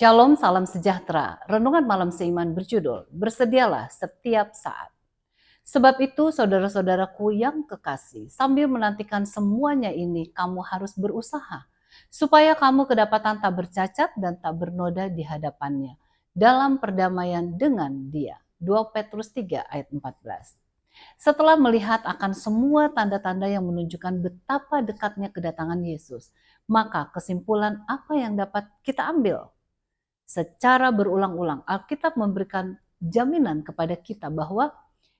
Shalom, salam sejahtera. Renungan malam seiman berjudul, Bersedialah setiap saat. Sebab itu, saudara-saudaraku yang kekasih, sambil menantikan semuanya ini, kamu harus berusaha, supaya kamu kedapatan tak bercacat dan tak bernoda di hadapannya, dalam perdamaian dengan Dia. 2 Petrus 3 ayat 14. Setelah melihat akan semua tanda-tanda yang menunjukkan betapa dekatnya kedatangan Yesus, maka kesimpulan apa yang dapat kita ambil? Secara berulang-ulang Alkitab memberikan jaminan kepada kita bahwa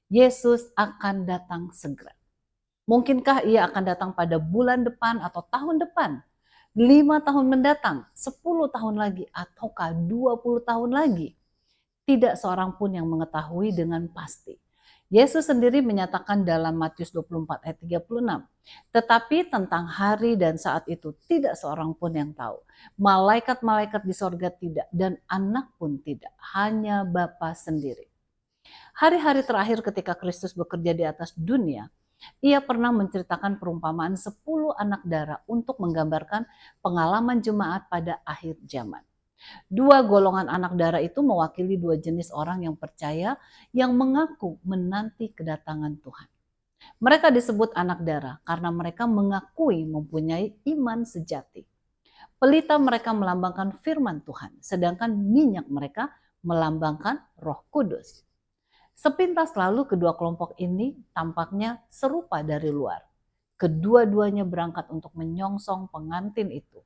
Yesus akan datang segera. Mungkinkah ia akan datang pada bulan depan atau tahun depan? 5 tahun mendatang, 10 tahun lagi, ataukah 20 tahun lagi? Tidak seorang pun yang mengetahui dengan pasti. Yesus sendiri menyatakan dalam Matius 24 ayat 36, tetapi tentang hari dan saat itu tidak seorang pun yang tahu. Malaikat-malaikat di sorga tidak, dan anak pun tidak, hanya Bapa sendiri. Hari-hari terakhir ketika Kristus bekerja di atas dunia, ia pernah menceritakan perumpamaan 10 anak darah untuk menggambarkan pengalaman jemaat pada akhir zaman. Dua golongan anak darah itu mewakili dua jenis orang yang percaya yang mengaku menanti kedatangan Tuhan. Mereka disebut anak darah karena mereka mengakui mempunyai iman sejati. Pelita mereka melambangkan firman Tuhan, sedangkan minyak mereka melambangkan Roh Kudus. Sepintas lalu kedua kelompok ini tampaknya serupa dari luar. Kedua-duanya berangkat untuk menyongsong pengantin itu.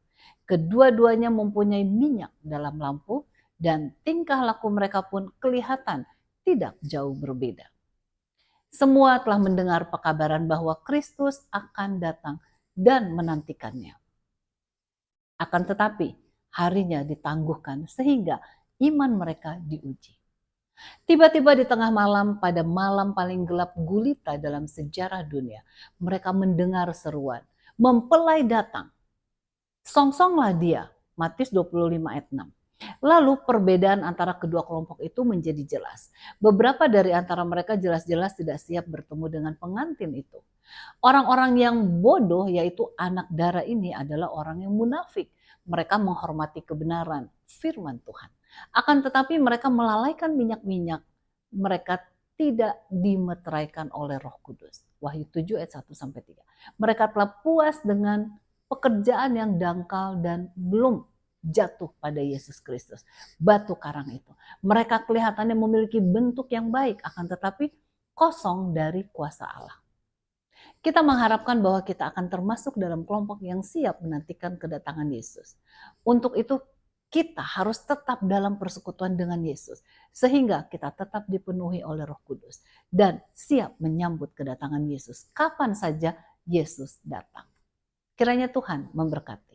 Kedua-duanya mempunyai minyak dalam lampu dan tingkah laku mereka pun kelihatan tidak jauh berbeda. Semua telah mendengar pekabaran bahwa Kristus akan datang dan menantikannya. Akan tetapi harinya ditangguhkan sehingga iman mereka diuji. Tiba-tiba di tengah malam, pada malam paling gelap gulita dalam sejarah dunia, mereka mendengar seruan, mempelai datang. Songsonglah dia, Matius 25 ayat 6. Lalu perbedaan antara kedua kelompok itu menjadi jelas. Beberapa dari antara mereka jelas-jelas tidak siap bertemu dengan pengantin itu. Orang-orang yang bodoh, yaitu anak darah ini, adalah orang yang munafik. Mereka menghormati kebenaran, firman Tuhan. Akan tetapi mereka melalaikan minyak-minyak. Mereka tidak dimeteraikan oleh Roh Kudus. Wahyu 7 ayat 1-3. Mereka telah puas dengan pekerjaan yang dangkal dan belum jatuh pada Yesus Kristus, batu karang itu. Mereka kelihatannya memiliki bentuk yang baik, akan tetapi kosong dari kuasa Allah. Kita mengharapkan bahwa kita akan termasuk dalam kelompok yang siap menantikan kedatangan Yesus. Untuk itu kita harus tetap dalam persekutuan dengan Yesus, sehingga kita tetap dipenuhi oleh Roh Kudus dan siap menyambut kedatangan Yesus kapan saja Yesus datang. Kiranya Tuhan memberkati.